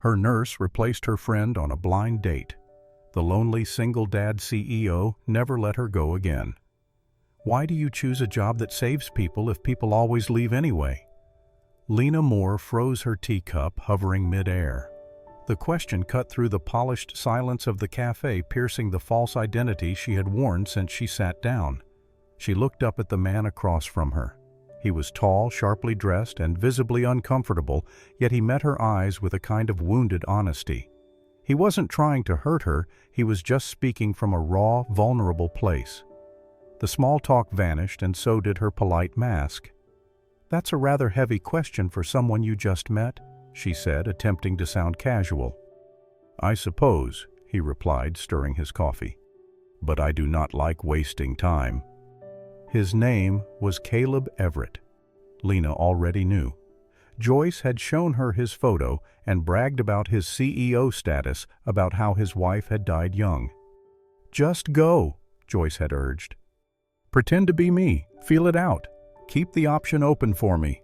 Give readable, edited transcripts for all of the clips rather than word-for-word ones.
Her nurse replaced her friend on a blind date. The lonely single dad CEO never let her go again. Why do you choose a job that saves people if people always leave anyway? Lena Moore froze her teacup, hovering mid-air. The question cut through the polished silence of the cafe, piercing the false identity she had worn since she sat down. She looked up at the man across from her. He was tall, sharply dressed, and visibly uncomfortable, yet he met her eyes with a kind of wounded honesty. He wasn't trying to hurt her, he was just speaking from a raw, vulnerable place. The small talk vanished, and so did her polite mask. "That's a rather heavy question for someone you just met," she said, attempting to sound casual. "I suppose," he replied, stirring his coffee. "But I do not like wasting time." His name was Caleb Everett. Lena already knew. Joyce had shown her his photo and bragged about his CEO status, about how his wife had died young. "Just go," Joyce had urged. "Pretend to be me. Feel it out. Keep the option open for me."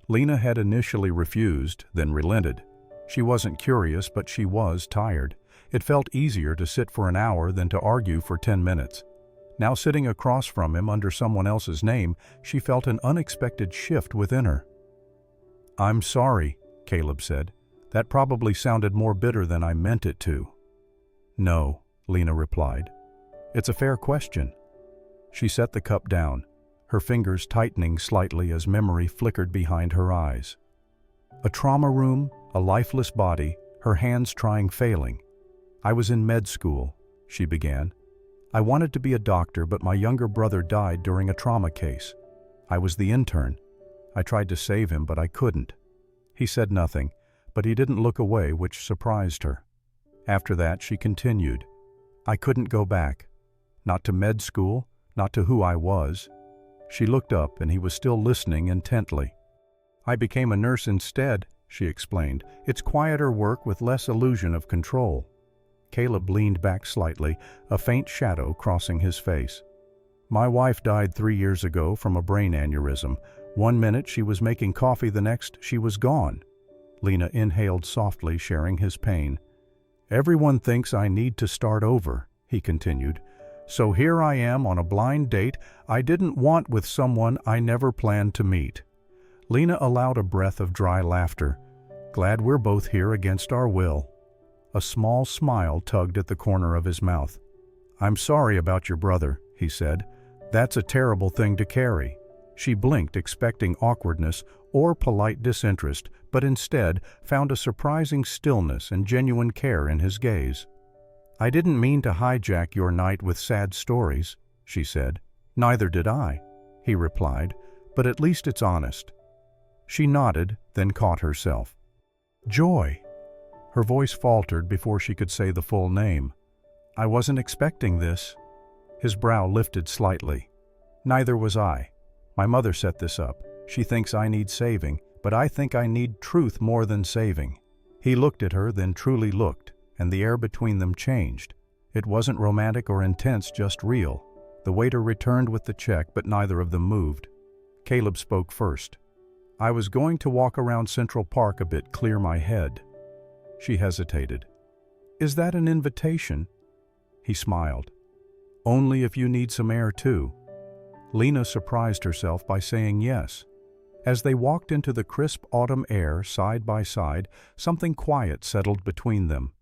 Lena had initially refused, then relented. She wasn't curious, but she was tired. It felt easier to sit for an hour than to argue for 10 minutes. Now sitting across from him under someone else's name, she felt an unexpected shift within her. "I'm sorry," Caleb said. "That probably sounded more bitter than I meant it to." "No," Lena replied. "It's a fair question." She set the cup down, her fingers tightening slightly as memory flickered behind her eyes. A trauma room, a lifeless body, her hands trying, failing. "I was in med school," she began. "I wanted to be a doctor, but my younger brother died during a trauma case. I was the intern. I tried to save him, but I couldn't." He said nothing, but he didn't look away, which surprised her. After that, she continued. "I couldn't go back. Not to med school, not to who I was." She looked up, and he was still listening intently. "I became a nurse instead," she explained. "It's quieter work with less illusion of control." Caleb leaned back slightly, a faint shadow crossing his face. "My wife died 3 years ago from a brain aneurysm. One minute she was making coffee, the next she was gone." Lena inhaled softly, sharing his pain. "Everyone thinks I need to start over," he continued. "So here I am on a blind date I didn't want with someone I never planned to meet." Lena allowed a breath of dry laughter. "Glad we're both here against our will." A small smile tugged at the corner of his mouth. "I'm sorry about your brother," he said. "That's a terrible thing to carry." She blinked, expecting awkwardness or polite disinterest, but instead found a surprising stillness and genuine care in his gaze. "I didn't mean to hijack your night with sad stories," she said. "Neither did I," he replied, "but at least it's honest." She nodded, then caught herself. "Joy." Her voice faltered before she could say the full name. "I wasn't expecting this." His brow lifted slightly. "Neither was I. My mother set this up. She thinks I need saving, but I think I need truth more than saving." He looked at her, then truly looked, and the air between them changed. It wasn't romantic or intense, just real. The waiter returned with the check, but neither of them moved. Caleb spoke first. "I was going to walk around Central Park a bit, clear my head." She hesitated. "Is that an invitation?" He smiled. "Only if you need some air too." Lena surprised herself by saying yes. As they walked into the crisp autumn air side by side, something quiet settled between them.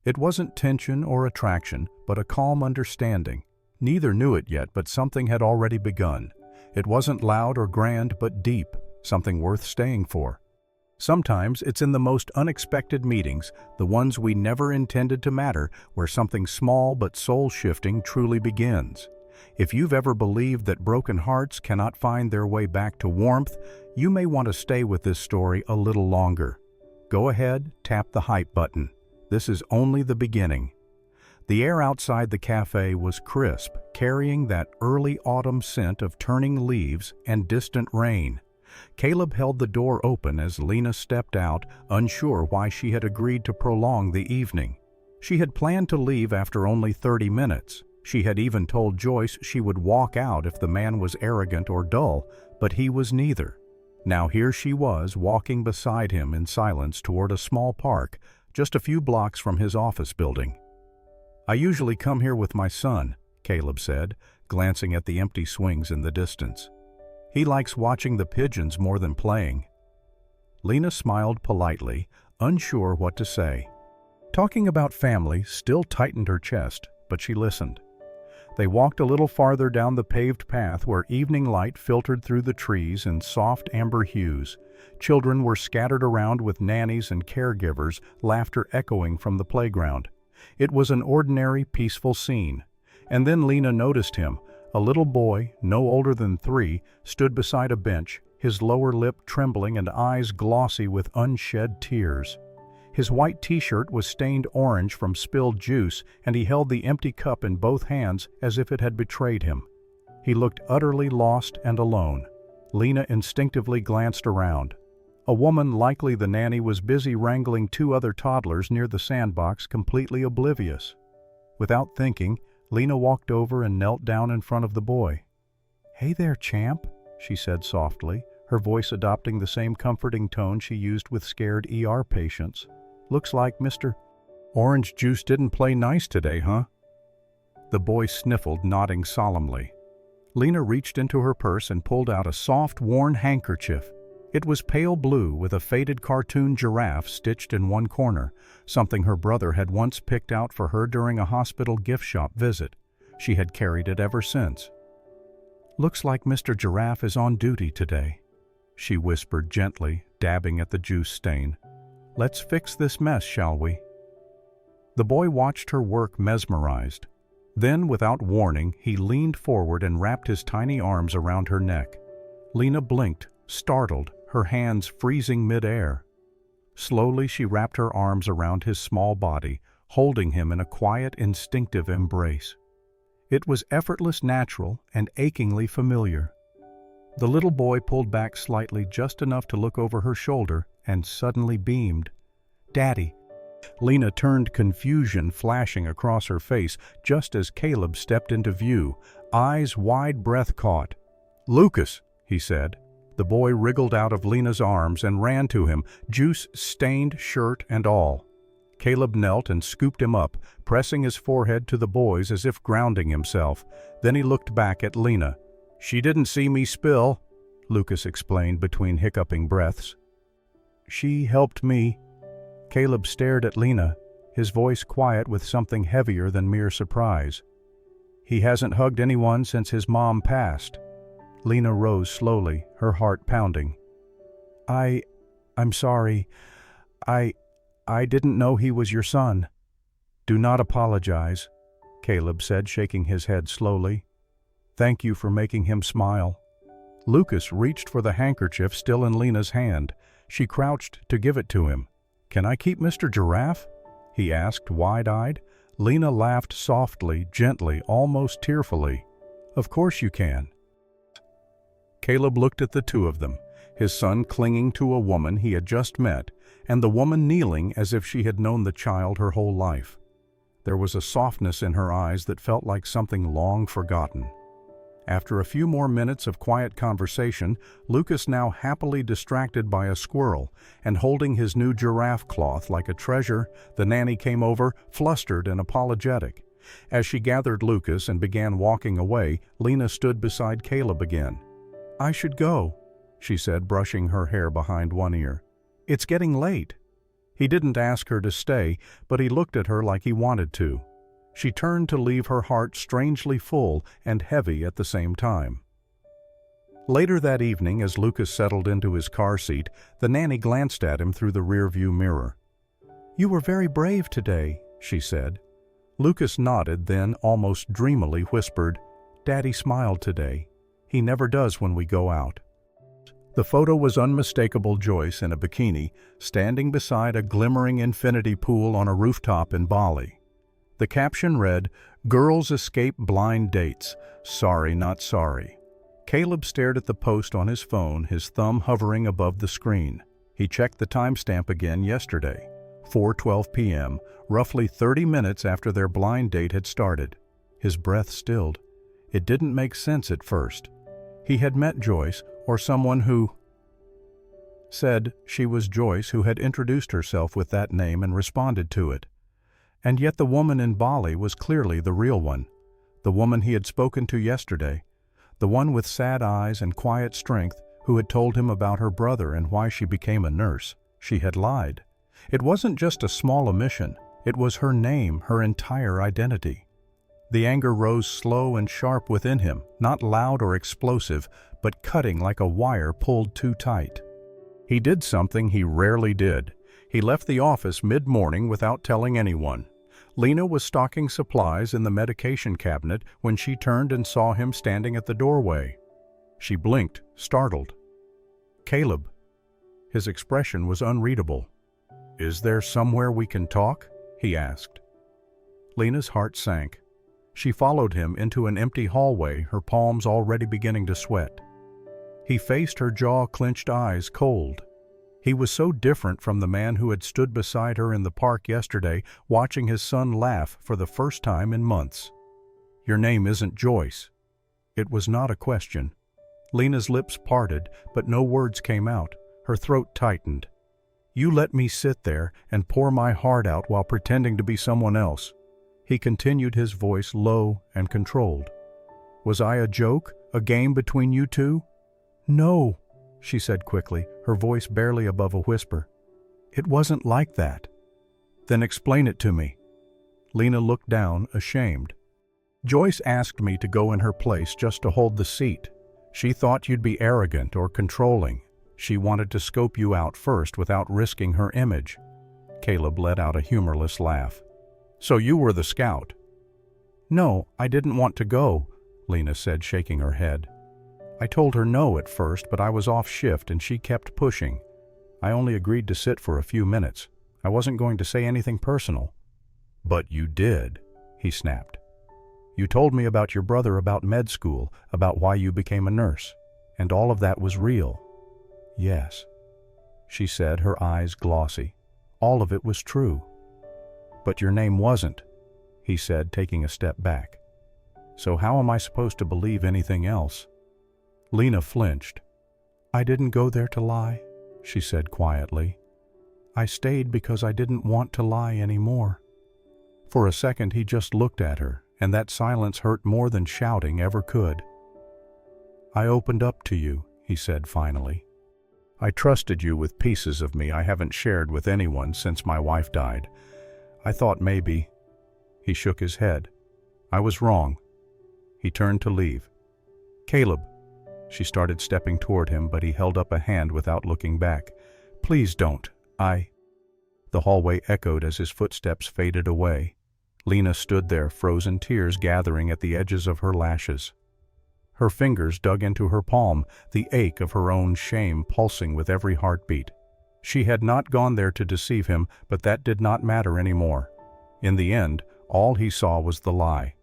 It wasn't tension or attraction, but a calm understanding. Neither knew it yet, but something had already begun. It wasn't loud or grand, but deep, something worth staying for. Sometimes it's in the most unexpected meetings, the ones we never intended to matter, where something small but soul-shifting truly begins. If you've ever believed that broken hearts cannot find their way back to warmth, you may want to stay with this story a little longer. Go ahead, tap the hype button. This is only the beginning. The air outside the cafe was crisp, carrying that early autumn scent of turning leaves and distant rain. Caleb held the door open as Lena stepped out, unsure why she had agreed to prolong the evening. She had planned to leave after only 30 minutes. She had even told Joyce she would walk out if the man was arrogant or dull, but he was neither. Now here she was, walking beside him in silence toward a small park, just a few blocks from his office building. "I usually come here with my son," Caleb said, glancing at the empty swings in the distance. "He likes watching the pigeons more than playing." Lena smiled politely, unsure what to say. Talking about family still tightened her chest, but she listened. They walked a little farther down the paved path where evening light filtered through the trees in soft amber hues. Children were scattered around with nannies and caregivers, laughter echoing from the playground. It was an ordinary, peaceful scene. And then Lena noticed him. A little boy, no older than 3, stood beside a bench, his lower lip trembling and eyes glossy with unshed tears. His white t-shirt was stained orange from spilled juice, and he held the empty cup in both hands as if it had betrayed him. He looked utterly lost and alone. Lena instinctively glanced around. A woman, likely the nanny, was busy wrangling 2 other toddlers near the sandbox, completely oblivious. Without thinking, Lena walked over and knelt down in front of the boy. "Hey there, champ," she said softly, her voice adopting the same comforting tone she used with scared ER patients. "Looks like Mr. Orange Juice didn't play nice today, huh?" The boy sniffled, nodding solemnly. Lena reached into her purse and pulled out a soft, worn handkerchief. It was pale blue with a faded cartoon giraffe stitched in one corner, something her brother had once picked out for her during a hospital gift shop visit. She had carried it ever since. "Looks like Mr. Giraffe is on duty today," she whispered gently, dabbing at the juice stain. "Let's fix this mess, shall we?" The boy watched her work mesmerized. Then, without warning, he leaned forward and wrapped his tiny arms around her neck. Lena blinked, startled, her hands freezing mid-air. Slowly she wrapped her arms around his small body, holding him in a quiet, instinctive embrace. It was effortless, natural, and achingly familiar. The little boy pulled back slightly, just enough to look over her shoulder, and suddenly beamed. "Daddy." Lena turned, confusion flashing across her face just as Caleb stepped into view, eyes wide, breath caught. "Lucas," he said. The boy wriggled out of Lena's arms and ran to him, juice-stained shirt and all. Caleb knelt and scooped him up, pressing his forehead to the boy's as if grounding himself. Then he looked back at Lena. "She didn't see me spill," Lucas explained between hiccuping breaths. "She helped me." Caleb stared at Lena, his voice quiet with something heavier than mere surprise. "He hasn't hugged anyone since his mom passed." Lena rose slowly, her heart pounding. I'm sorry. I didn't know he was your son." "Do not apologize," Caleb said, shaking his head slowly. "Thank you for making him smile." Lucas reached for the handkerchief still in Lena's hand. She crouched to give it to him. "Can I keep Mr. Giraffe?" he asked, wide-eyed. Lena laughed softly, gently, almost tearfully. "Of course you can." Caleb looked at the 2 of them, his son clinging to a woman he had just met, and the woman kneeling as if she had known the child her whole life. There was a softness in her eyes that felt like something long forgotten. After a few more minutes of quiet conversation, Lucas, now happily distracted by a squirrel and holding his new giraffe cloth like a treasure, the nanny came over, flustered and apologetic. As she gathered Lucas and began walking away, Lena stood beside Caleb again. "I should go," she said, brushing her hair behind one ear. "It's getting late." He didn't ask her to stay, but he looked at her like he wanted to. She turned to leave, her heart strangely full and heavy at the same time. Later that evening, as Lucas settled into his car seat, the nanny glanced at him through the rearview mirror. "You were very brave today," she said. Lucas nodded, then, almost dreamily, whispered, "Daddy smiled today. He never does when we go out." The photo was unmistakable Joyce in a bikini, standing beside a glimmering infinity pool on a rooftop in Bali. The caption read, "Girls escape blind dates. Sorry, not sorry." Caleb stared at the post on his phone, his thumb hovering above the screen. He checked the timestamp again yesterday, 4:12 p.m., roughly 30 minutes after their blind date had started. His breath stilled. It didn't make sense at first. He had met Joyce, or someone who... said she was Joyce who had introduced herself with that name and responded to it. And yet the woman in Bali was clearly the real one, the woman he had spoken to yesterday, the one with sad eyes and quiet strength who had told him about her brother and why she became a nurse. She had lied. It wasn't just a small omission. It was her name, her entire identity. The anger rose slow and sharp within him, not loud or explosive, but cutting like a wire pulled too tight. He did something he rarely did. He left the office mid-morning without telling anyone. Lena was stocking supplies in the medication cabinet when she turned and saw him standing at the doorway. She blinked, startled. "Caleb." His expression was unreadable. "Is there somewhere we can talk?" he asked. Lena's heart sank. She followed him into an empty hallway, her palms already beginning to sweat. He faced her jaw-clenched eyes cold. He was so different from the man who had stood beside her in the park yesterday, watching his son laugh for the first time in months. "Your name isn't Joyce." It was not a question. Lena's lips parted, but no words came out. Her throat tightened. "You let me sit there and pour my heart out while pretending to be someone else." He continued, his voice low and controlled. "Was I a joke, a game between you two?" "No," she said quickly, her voice barely above a whisper. "It wasn't like that." "Then explain it to me." Lena looked down, ashamed. "Joyce asked me to go in her place just to hold the seat. She thought you'd be arrogant or controlling. She wanted to scope you out first without risking her image." Caleb let out a humorless laugh. "So you were the scout?" "No, I didn't want to go," Lena said, shaking her head. "I told her no at first, but I was off shift and she kept pushing. I only agreed to sit for a few minutes. I wasn't going to say anything personal." "But you did," he snapped. "You told me about your brother, about med school, about why you became a nurse. And all of that was real." "Yes," she said, her eyes glossy. "All of it was true." "But your name wasn't," he said, taking a step back. "So how am I supposed to believe anything else?" Lena flinched. "I didn't go there to lie," she said quietly. "I stayed because I didn't want to lie anymore." For a second he just looked at her, and that silence hurt more than shouting ever could. "I opened up to you," he said finally. "I trusted you with pieces of me I haven't shared with anyone since my wife died. I thought maybe—" He shook his head. "I was wrong." He turned to leave. "Caleb." She started stepping toward him, but he held up a hand without looking back. "Please don't. The hallway echoed as his footsteps faded away. Lena stood there, frozen tears gathering at the edges of her lashes. Her fingers dug into her palm, the ache of her own shame pulsing with every heartbeat. She had not gone there to deceive him, but that did not matter anymore. In the end, all he saw was the lie.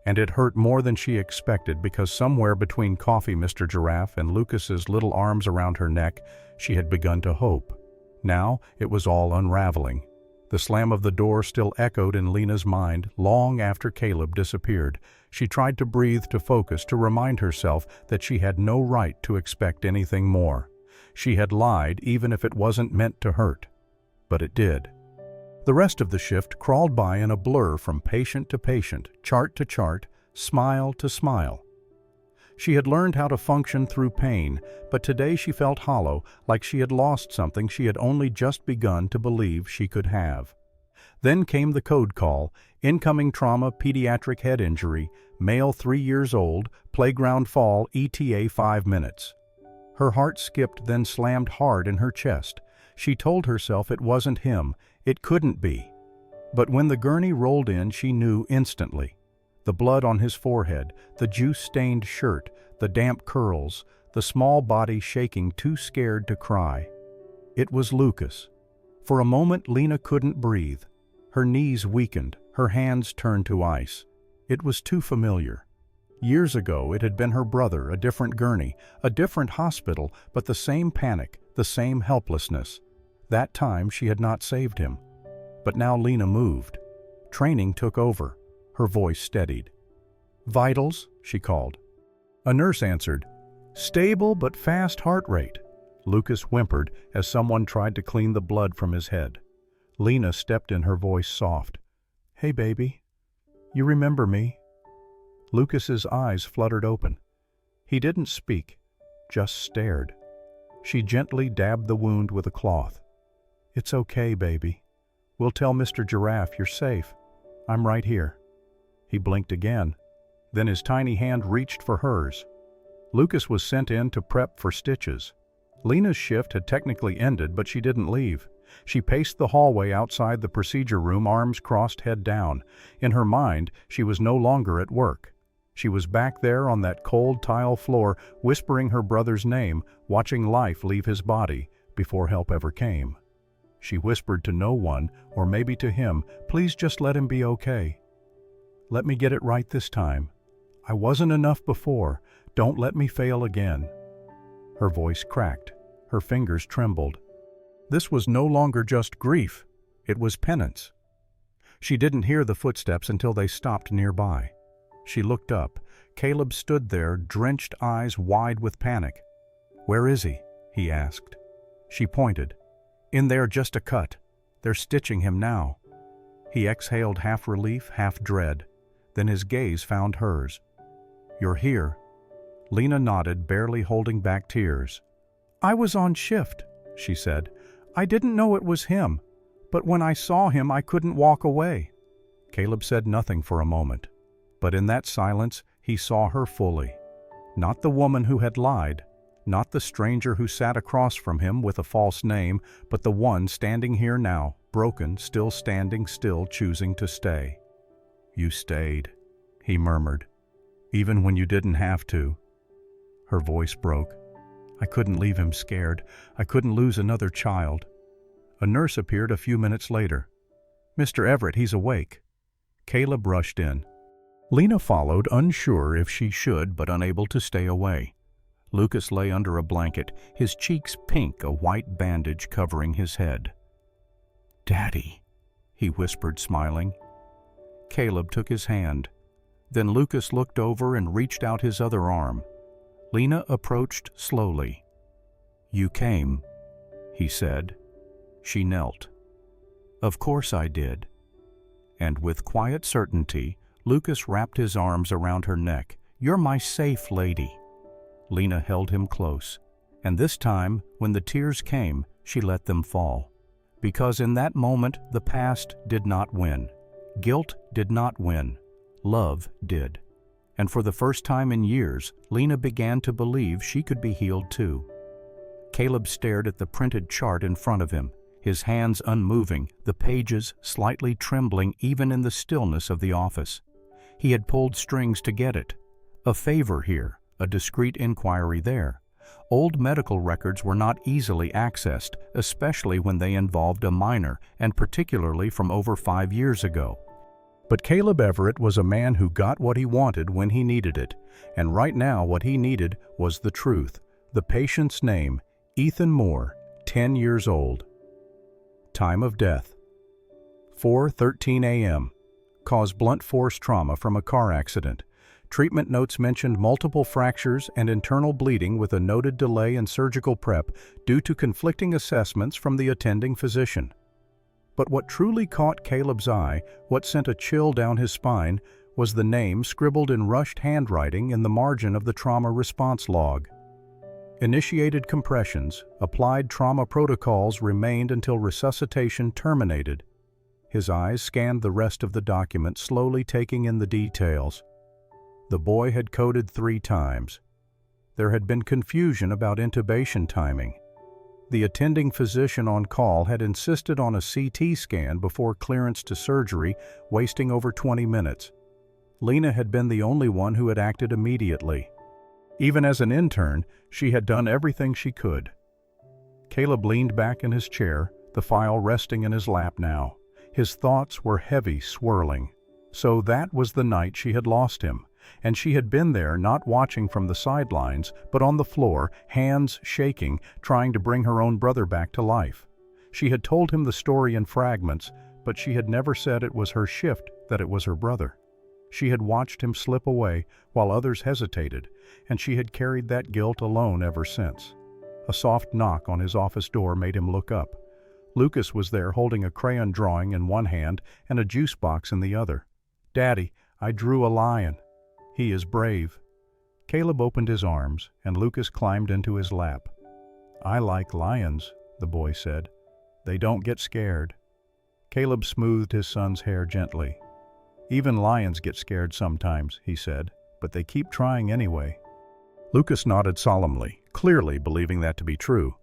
And it hurt more than she expected, because somewhere between Coffee Mr. Giraffe and Lucas's little arms around her neck, she had begun to hope. Now it was all unraveling. The slam of the door still echoed in Lena's mind long after Caleb disappeared. She tried to breathe, to focus, to remind herself that she had no right to expect anything more. She had lied even if it wasn't meant to hurt. But it did. The rest of the shift crawled by in a blur from patient to patient, chart to chart, smile to smile. She had learned how to function through pain, but today she felt hollow, like she had lost something she had only just begun to believe she could have. Then came the code call: incoming trauma, pediatric head injury, male 3 years old, playground fall, ETA 5 minutes. Her heart skipped, then slammed hard in her chest. She told herself it wasn't him. It couldn't be. But when the gurney rolled in, she knew instantly. The blood on his forehead, the juice-stained shirt, the damp curls, the small body shaking, too scared to cry. It was Lucas. For a moment, Lena couldn't breathe. Her knees weakened, her hands turned to ice. It was too familiar. Years ago, it had been her brother, a different gurney, a different hospital, but the same panic, the same helplessness. That time she had not saved him. But now Lena moved. Training took over. Her voice steadied. "Vitals?" she called. A nurse answered. "Stable but fast heart rate." Lucas whimpered as someone tried to clean the blood from his head. Lena stepped in, her voice soft. "Hey, baby. You remember me?" Lucas's eyes fluttered open. He didn't speak, just stared. She gently dabbed the wound with a cloth. "It's okay, baby. We'll tell Mr. Giraffe you're safe. I'm right here." He blinked again. Then his tiny hand reached for hers. Lucas was sent in to prep for stitches. Lena's shift had technically ended, but she didn't leave. She paced the hallway outside the procedure room, arms crossed, head down. In her mind, she was no longer at work. She was back there on that cold tile floor, whispering her brother's name, watching life leave his body before help ever came. She whispered to no one, or maybe to him, "Please just let him be okay. Let me get it right this time. I wasn't enough before. Don't let me fail again." Her voice cracked. Her fingers trembled. This was no longer just grief. It was penance. She didn't hear the footsteps until they stopped nearby. She looked up. Caleb stood there, drenched eyes wide with panic. "Where is he?" he asked. She pointed. "In there, just a cut. They're stitching him now." He exhaled, half relief, half dread. Then his gaze found hers. "You're here." Lena nodded, barely holding back tears. "I was on shift," she said. "I didn't know it was him, but when I saw him I couldn't walk away." Caleb said nothing for a moment, but in that silence he saw her fully. Not the woman who had lied, not the stranger who sat across from him with a false name, but the one standing here now, broken, still standing, still choosing to stay. "You stayed," he murmured, "even when you didn't have to." Her voice broke. "I couldn't leave him scared. I couldn't lose another child." A nurse appeared a few minutes later. "Mr. Everett, he's awake." Caleb rushed in. Lena followed, unsure if she should, but unable to stay away. Lucas lay under a blanket, his cheeks pink, a white bandage covering his head. "Daddy," he whispered, smiling. Caleb took his hand. Then Lucas looked over and reached out his other arm. Lena approached slowly. "You came," he said. She knelt. "Of course I did." And with quiet certainty, Lucas wrapped his arms around her neck. "You're my safe lady." Lena held him close, and this time, when the tears came, she let them fall. Because in that moment, the past did not win. Guilt did not win. Love did. And for the first time in years, Lena began to believe she could be healed too. Caleb stared at the printed chart in front of him, his hands unmoving, the pages slightly trembling even in the stillness of the office. He had pulled strings to get it. A favor here, a discreet inquiry there. Old medical records were not easily accessed, especially when they involved a minor, and particularly from over 5 years ago. But Caleb Everett was a man who got what he wanted when he needed it, and right now what he needed was the truth. The patient's name, Ethan Moore, 10 years old. Time of death, 4:13 a.m. Cause blunt force trauma from a car accident. Treatment notes mentioned multiple fractures and internal bleeding with a noted delay in surgical prep due to conflicting assessments from the attending physician. But what truly caught Caleb's eye, what sent a chill down his spine, was the name scribbled in rushed handwriting in the margin of the trauma response log. Initiated compressions, applied trauma protocols remained until resuscitation terminated. His eyes scanned the rest of the document, slowly taking in the details. The boy had coded 3 times. There had been confusion about intubation timing. The attending physician on call had insisted on a CT scan before clearance to surgery, wasting over 20 minutes. Lena had been the only one who had acted immediately. Even as an intern, she had done everything she could. Caleb leaned back in his chair, the file resting in his lap now. His thoughts were heavy, swirling. So that was the night she had lost him. And she had been there, not watching from the sidelines, but on the floor, hands shaking, trying to bring her own brother back to life. She had told him the story in fragments, but she had never said it was her shift, that it was her brother. She had watched him slip away while others hesitated, and she had carried that guilt alone ever since. A soft knock on his office door made him look up. Lucas was there holding a crayon drawing in one hand and a juice box in the other. "Daddy, I drew a lion. He is brave." Caleb opened his arms, and Lucas climbed into his lap. "I like lions," the boy said. "They don't get scared." Caleb smoothed his son's hair gently. "Even lions get scared sometimes," he said, "but they keep trying anyway." Lucas nodded solemnly, clearly believing that to be true.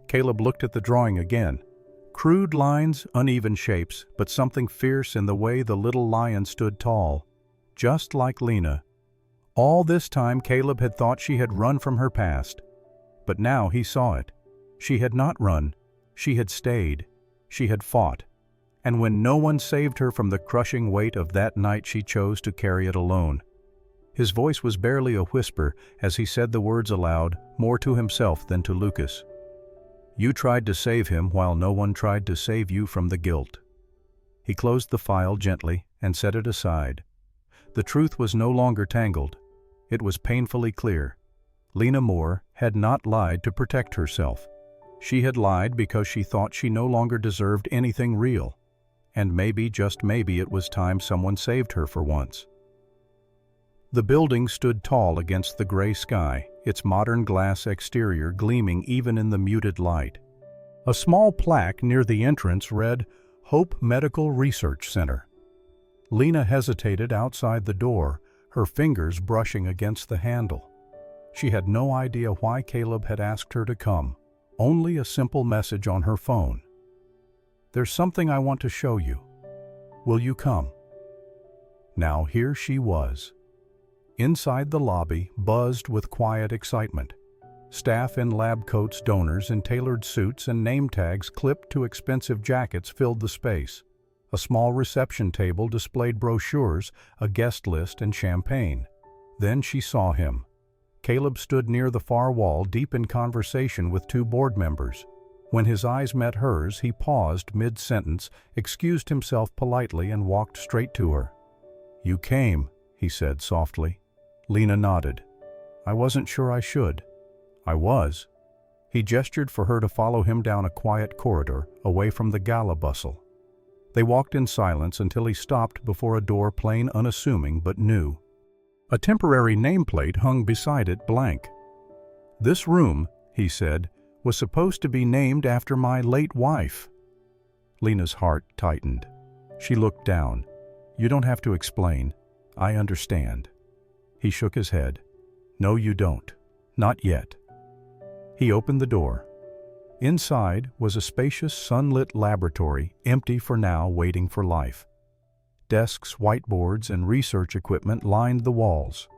Caleb looked at the drawing again. Crude lines, uneven shapes, but something fierce in the way the little lion stood tall, just like Lena. All this time Caleb had thought she had run from her past. But now he saw it. She had not run. She had stayed. She had fought. And when no one saved her from the crushing weight of that night, she chose to carry it alone. His voice was barely a whisper as he said the words aloud, more to himself than to Lucas. "You tried to save him while no one tried to save you from the guilt." He closed the file gently and set it aside. The truth was no longer tangled. It was painfully clear. Lena Moore had not lied to protect herself. She had lied because she thought she no longer deserved anything real. And maybe, just maybe, it was time someone saved her for once. The building stood tall against the gray sky, its modern glass exterior gleaming even in the muted light. A small plaque near the entrance read, "Hope Medical Research Center." Lena hesitated outside the door, her fingers brushing against the handle. She had no idea why Caleb had asked her to come, only a simple message on her phone. "There's something I want to show you. Will you come?" Now here she was. Inside the lobby buzzed with quiet excitement. Staff in lab coats, donors in tailored suits, and name tags clipped to expensive jackets filled the space. A small reception table displayed brochures, a guest list, and champagne. Then she saw him. Caleb stood near the far wall, deep in conversation with two board members. When his eyes met hers, he paused mid-sentence, excused himself politely, and walked straight to her. "You came," he said softly. Lena nodded. "I wasn't sure I should." "I was." He gestured for her to follow him down a quiet corridor, away from the gala bustle. They walked in silence until he stopped before a door plain, unassuming, but new. A temporary nameplate hung beside it, blank. "This room," he said, "was supposed to be named after my late wife." Lena's heart tightened. She looked down. "You don't have to explain. I understand." He shook his head. "No, you don't. Not yet." He opened the door. Inside was a spacious, sunlit laboratory, empty for now, waiting for life. Desks, whiteboards, and research equipment lined the walls.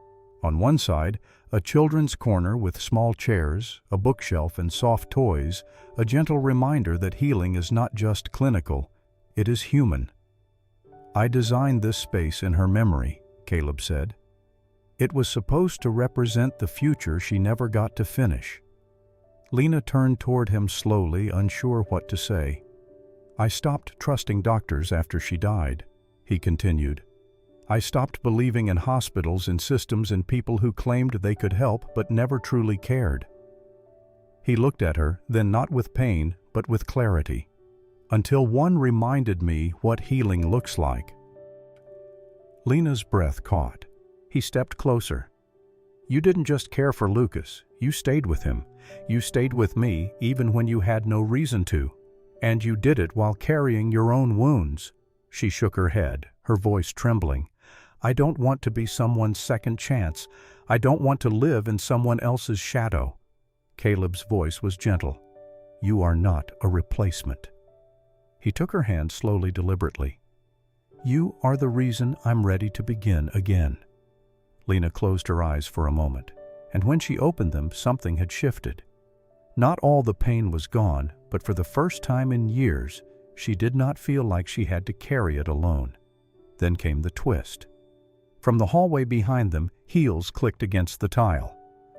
On one side, a children's corner with small chairs, a bookshelf, and soft toys, a gentle reminder that healing is not just clinical, it is human. "I designed this space in her memory," Caleb said. "It was supposed to represent the future she never got to finish." Lena turned toward him slowly, unsure what to say. "I stopped trusting doctors after she died," he continued. "I stopped believing in hospitals and systems and people who claimed they could help but never truly cared." He looked at her, then not with pain, but with clarity. "Until one reminded me what healing looks like." Lena's breath caught. He stepped closer. "You didn't just care for Lucas, you stayed with him. You stayed with me even when you had no reason to. And you did it while carrying your own wounds." She shook her head, her voice trembling. "I don't want to be someone's second chance. I don't want to live in someone else's shadow." Caleb's voice was gentle. "You are not a replacement." He took her hand slowly, deliberately. "You are the reason I'm ready to begin again." Lena closed her eyes for a moment, and when she opened them, something had shifted. Not all the pain was gone, but for the first time in years, she did not feel like she had to carry it alone. Then came the twist. From the hallway behind them, heels clicked against the tile.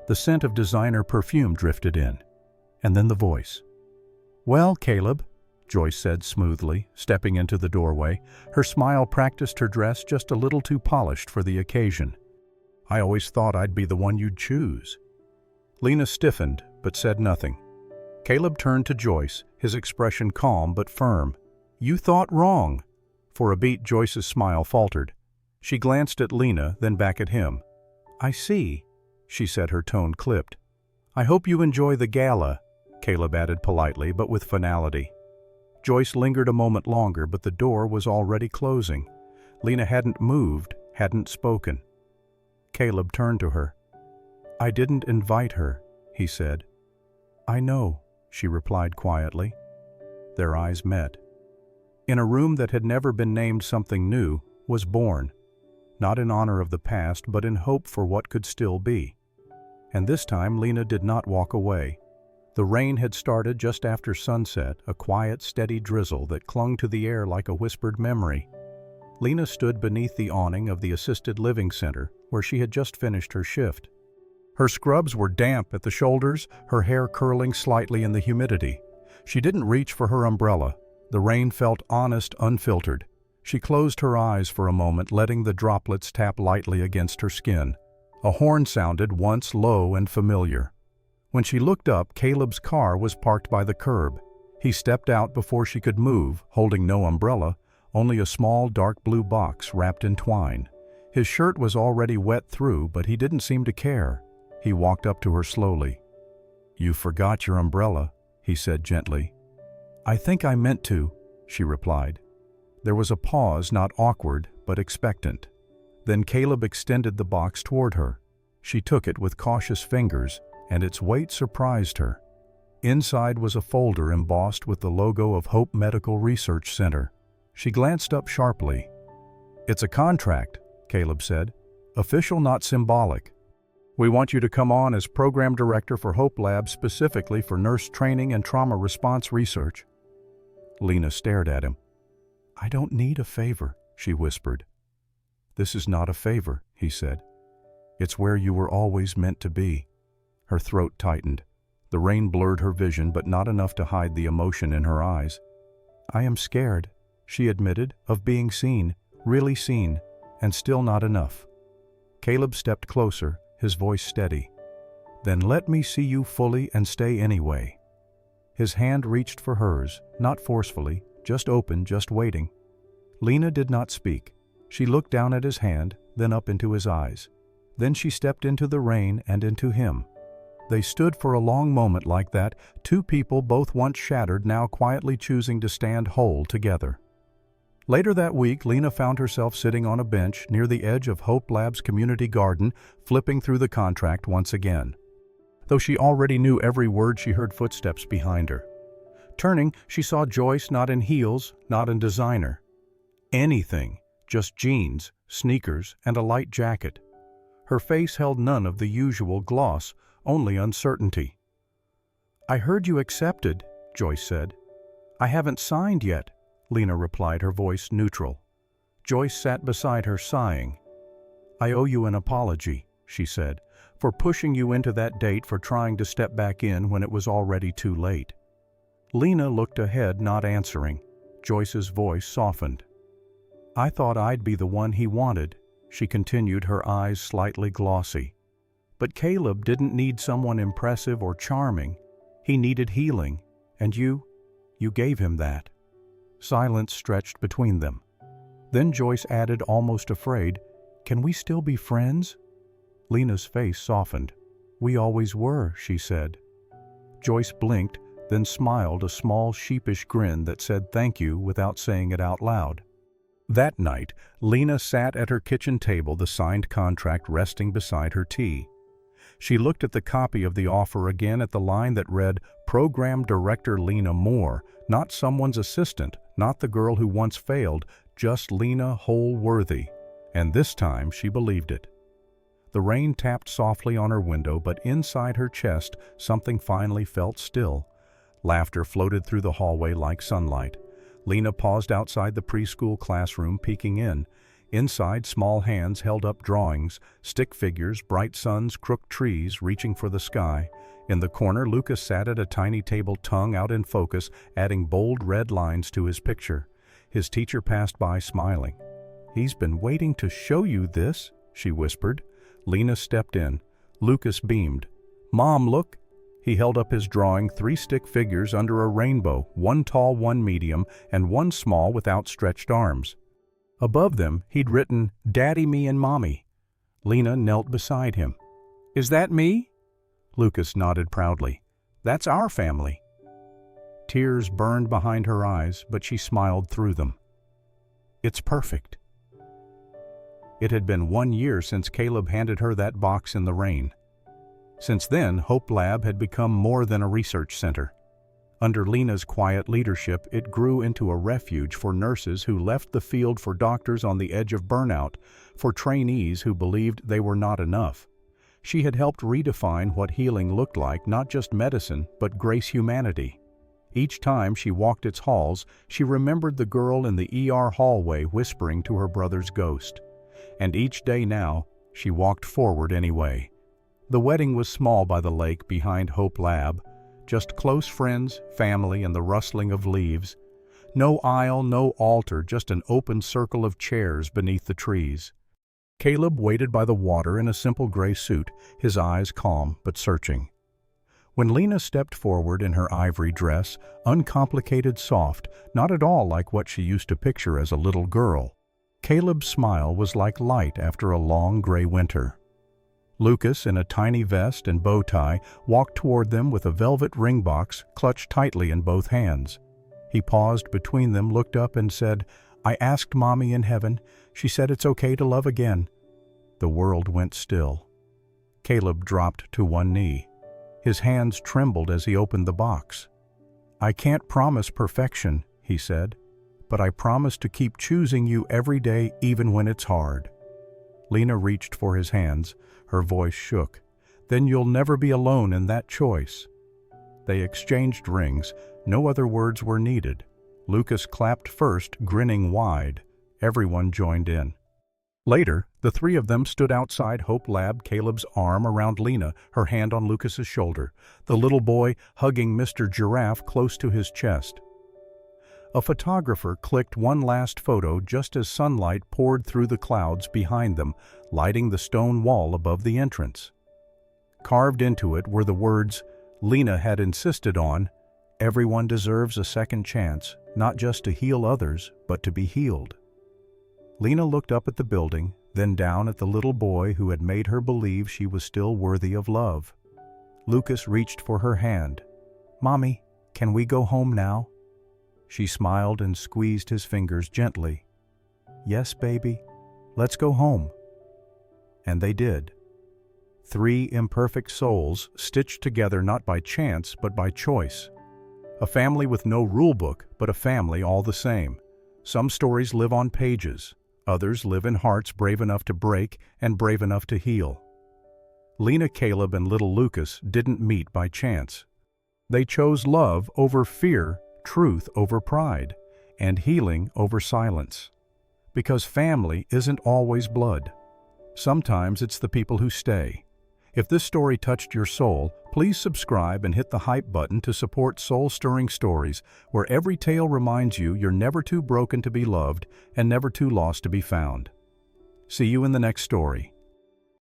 The scent of designer perfume drifted in. And then the voice. "Well, Caleb," Joyce said smoothly, stepping into the doorway. Her smile practiced her dress just a little too polished for the occasion. "I always thought I'd be the one you'd choose." Lena stiffened, but said nothing. Caleb turned to Joyce, his expression calm but firm. "You thought wrong." For a beat, Joyce's smile faltered. She glanced at Lena, then back at him. "I see," she said, her tone clipped. "I hope you enjoy the gala," Caleb added politely but with finality. Joyce lingered a moment longer, but the door was already closing. Lena hadn't moved, hadn't spoken. Caleb turned to her. "I didn't invite her," he said. "I know," she replied quietly. Their eyes met. In a room that had never been named something new, was born, not in honor of the past, but in hope for what could still be. And this time Lena did not walk away. The rain had started just after sunset, a quiet, steady drizzle that clung to the air like a whispered memory. Lena stood beneath the awning of the assisted living center, where she had just finished her shift. Her scrubs were damp at the shoulders, her hair curling slightly in the humidity. She didn't reach for her umbrella. The rain felt honest, unfiltered. She closed her eyes for a moment, letting the droplets tap lightly against her skin. A horn sounded, once low and familiar. When she looked up, Caleb's car was parked by the curb. He stepped out before she could move, holding no umbrella, only a small dark blue box wrapped in twine. His shirt was already wet through, but he didn't seem to care. He walked up to her slowly. "You forgot your umbrella," he said gently. "I think I meant to," she replied. There was a pause, not awkward, but expectant. Then Caleb extended the box toward her. She took it with cautious fingers, and its weight surprised her. Inside was a folder embossed with the logo of Hope Medical Research Center. She glanced up sharply. "It's a contract," Caleb said. "Official, not symbolic. We want you to come on as program director for Hope Lab, specifically for nurse training and trauma response research." Lena stared at him. "I don't need a favor," she whispered. "This is not a favor," he said. "It's where you were always meant to be." Her throat tightened. The rain blurred her vision, but not enough to hide the emotion in her eyes. "I am scared," she admitted, "of being seen, really seen, and still not enough." Caleb stepped closer, his voice steady. "Then let me see you fully and stay anyway." His hand reached for hers, not forcefully, just open, just waiting. Lena did not speak. She looked down at his hand, then up into his eyes. Then she stepped into the rain and into him. They stood for a long moment like that, two people both once shattered, now quietly choosing to stand whole together. Later that week, Lena found herself sitting on a bench near the edge of Hope Lab's community garden, flipping through the contract once again. Though she already knew every word, she heard footsteps behind her. Turning, she saw Joyce, not in heels, not in designer. Anything, just jeans, sneakers, and a light jacket. Her face held none of the usual gloss, only uncertainty. "I heard you accepted," Joyce said. "I haven't signed yet," Lena replied, her voice neutral. Joyce sat beside her, sighing. "I owe you an apology," she said, "for pushing you into that date, for trying to step back in when it was already too late." Lena looked ahead, not answering. Joyce's voice softened. "I thought I'd be the one he wanted," she continued, her eyes slightly glossy. "But Caleb didn't need someone impressive or charming. He needed healing, and you gave him that." Silence stretched between them. Then Joyce added, almost afraid, "Can we still be friends?" Lena's face softened. "We always were," she said. Joyce blinked, then smiled, a small sheepish grin that said thank you without saying it out loud. That night, Lena sat at her kitchen table, the signed contract resting beside her tea. She looked at the copy of the offer again, at the line that read, "Program Director Lena Moore," not someone's assistant, not the girl who once failed, just Lena Whole-Worthy. And this time she believed it. The rain tapped softly on her window, but inside her chest something finally felt still. Laughter floated through the hallway like sunlight. Lena paused outside the preschool classroom, peeking in. Inside, small hands held up drawings, stick figures, bright suns, crooked trees reaching for the sky. In the corner, Lucas sat at a tiny table, tongue out in focus, adding bold red lines to his picture. His teacher passed by, smiling. "He's been waiting to show you this," she whispered. Lena stepped in. Lucas beamed. "Mom, look." He held up his drawing, 3 stick figures under a rainbow, 1 tall, 1 medium, and 1 small with outstretched arms. Above them, he'd written, "Daddy, me, and Mommy." Lena knelt beside him. "Is that me?" Lucas nodded proudly. "That's our family." Tears burned behind her eyes, but she smiled through them. "It's perfect." It had been 1 year since Caleb handed her that box in the rain. Since then, Hope Lab had become more than a research center. Under Lena's quiet leadership, it grew into a refuge for nurses who left the field, for doctors on the edge of burnout, for trainees who believed they were not enough. She had helped redefine what healing looked like, not just medicine, but grace humanity. Each time she walked its halls, she remembered the girl in the ER hallway whispering to her brother's ghost. And each day now, she walked forward anyway. The wedding was small by the lake behind Hope Lab, just close friends, family, and the rustling of leaves. No aisle, no altar, just an open circle of chairs beneath the trees. Caleb waited by the water in a simple gray suit, his eyes calm but searching. When Lena stepped forward in her ivory dress, uncomplicated, soft, not at all like what she used to picture as a little girl, Caleb's smile was like light after a long gray winter. Lucas, in a tiny vest and bow tie, walked toward them with a velvet ring box clutched tightly in both hands. He paused between them, looked up, and said, "I asked Mommy in heaven. She said it's okay to love again." The world went still. Caleb dropped to one knee. His hands trembled as he opened the box. "I can't promise perfection," he said, "but I promise to keep choosing you every day, even when it's hard." Lena reached for his hands. Her voice shook. "Then you'll never be alone in that choice." They exchanged rings. No other words were needed. Lucas clapped first, grinning wide. Everyone joined in. Later, the 3 of them stood outside Hope Lab, Caleb's arm around Lena, her hand on Lucas's shoulder, the little boy hugging Mr. Giraffe close to his chest. A photographer clicked one last photo just as sunlight poured through the clouds behind them, lighting the stone wall above the entrance. Carved into it were the words Lena had insisted on: "Everyone deserves a second chance, not just to heal others, but to be healed." Lena looked up at the building, then down at the little boy who had made her believe she was still worthy of love. Lucas reached for her hand. "Mommy, can we go home now?" She smiled and squeezed his fingers gently. "Yes, baby, let's go home." And they did. 3 imperfect souls stitched together not by chance but by choice. A family with no rule book, but a family all the same. Some stories live on pages. Others live in hearts brave enough to break and brave enough to heal. Lena, Caleb, and little Lucas didn't meet by chance. They chose love over fear, truth over pride, and healing over silence. Because family isn't always blood. Sometimes it's the people who stay. If this story touched your soul, please subscribe and hit the hype button to support soul-stirring stories, where every tale reminds you you're never too broken to be loved and never too lost to be found. See you in the next story.